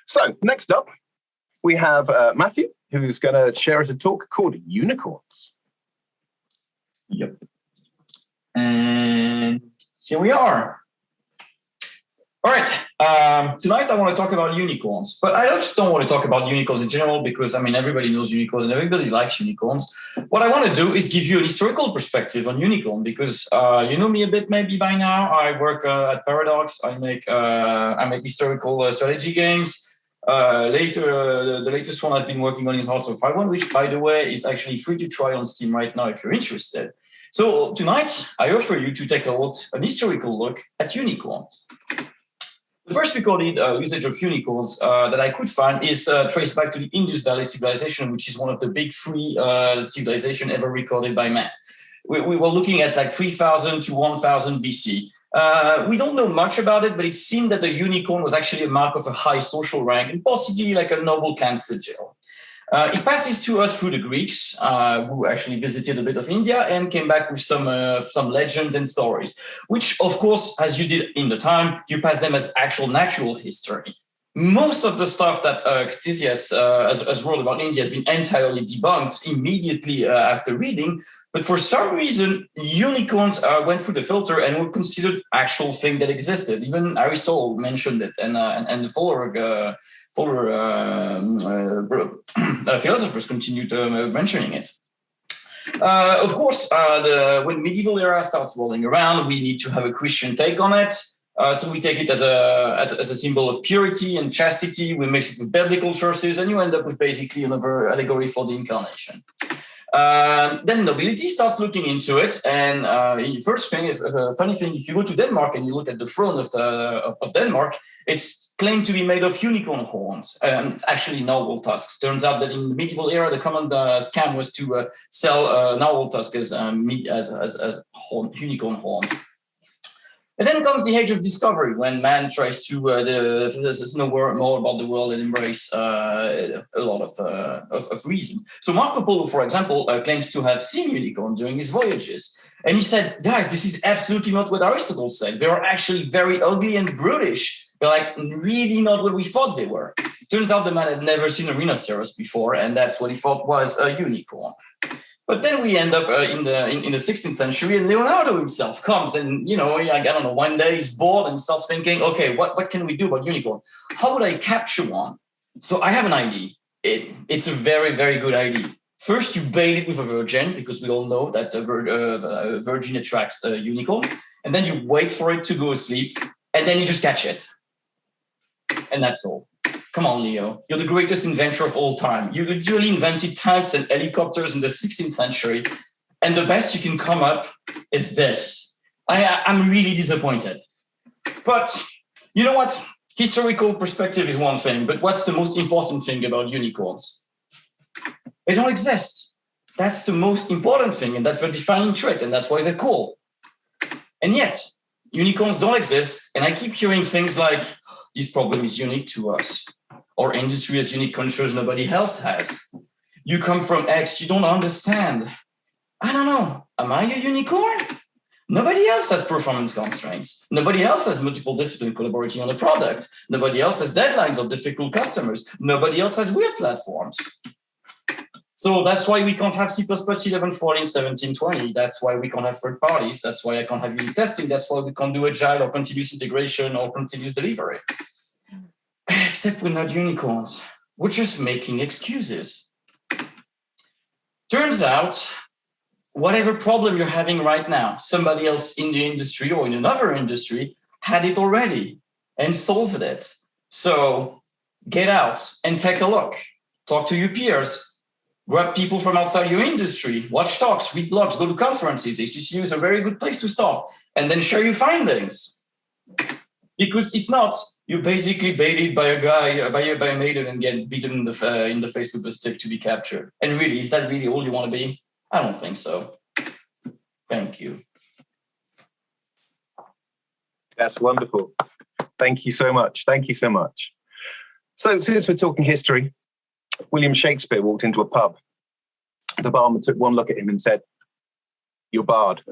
So next up, we have Matthew, who's going to share us a talk called Unicorns. Yep. And here we are. All right. Tonight I want to talk about unicorns, but I just don't want to talk about unicorns in general because, I mean, everybody knows unicorns and everybody likes unicorns. What I want to do is give you an historical perspective on unicorn because you know me a bit maybe by now. I work at Paradox. I make historical strategy games. The latest one I've been working on is Hearts of Iron, which, by the way, is actually free to try on Steam right now if you're interested. So tonight, I offer you to take an historical look at unicorns. The first recorded usage of unicorns that I could find is traced back to the Indus Valley civilization, which is one of the big three civilizations ever recorded by man. We were looking at like 3000 to 1000 BC. We don't know much about it, but it seemed that the unicorn was actually a mark of a high social rank and possibly like a noble clan sigil. It passes to us through the Greeks, who actually visited a bit of India and came back with some legends and stories, which, of course, as you did in the time, you pass them as actual natural history. Most of the stuff that Ctesias has wrote about India has been entirely debunked immediately after reading, but for some reason, unicorns went through the filter and were considered actual thing that existed. Even Aristotle mentioned it, and the follower philosophers continued mentioning it. Of course, when medieval era starts rolling around, we need to have a Christian take on it. So we take it as a symbol of purity and chastity. We mix it with biblical sources, and you end up with basically another allegory for the incarnation. Then nobility starts looking into it, and first thing, funny thing, if you go to Denmark and you look at the throne of Denmark, it's claimed to be made of unicorn horns. It's actually narwhal tusks. Turns out that in the medieval era, the common scam was to sell narwhal tusks as unicorn horns. And then comes the age of discovery, when man tries to know more about the world and embrace a lot of reason. So Marco Polo, for example, claims to have seen unicorn during his voyages. And he said, guys, this is absolutely not what Aristotle said. They are actually very ugly and brutish. They're like really not what we thought they were. Turns out the man had never seen a rhinoceros before, and that's what he thought was a unicorn. But then we end up in the 16th century, and Leonardo himself comes, and I don't know, one day he's bored and starts thinking, okay, what can we do about unicorn? How would I capture one? So I have an idea. It's a very, very good idea. First, you bait it with a virgin, because we all know that a virgin attracts a unicorn, and then you wait for it to go asleep, and then you just catch it. And that's all. Come on, Leo. You're the greatest inventor of all time. You literally invented tanks and helicopters in the 16th century. And the best you can come up is this. I'm really disappointed. But you know what? Historical perspective is one thing, but what's the most important thing about unicorns? They don't exist. That's the most important thing, and that's the defining trait, and that's why they're cool. And yet, unicorns don't exist, and I keep hearing things like, this problem is unique to us. Our industry has unique controls nobody else has. You come from X, you don't understand. I don't know. Am I a unicorn? Nobody else has performance constraints. Nobody else has multiple disciplines collaborating on a product. Nobody else has deadlines or difficult customers. Nobody else has weird platforms. So that's why we can't have C++, 11, 14, 17, 20. That's why we can't have third parties. That's why I can't have unit testing. That's why we can't do agile or continuous integration or continuous delivery. Except we're not unicorns. We're just making excuses. Turns out, whatever problem you're having right now, somebody else in the industry or in another industry had it already and solved it. So get out and take a look. Talk to your peers. Grab people from outside your industry. Watch talks, read blogs, go to conferences. ACCU is a very good place to start. And then share your findings. Because if not, you're basically baited by a guy, by a maiden, and get beaten in the face with a stick to be captured. And really, is that really all you want to be? I don't think so. Thank you. That's wonderful. Thank you so much. Thank you so much. So since we're talking history, William Shakespeare walked into a pub. The barman took one look at him and said, "You're barred."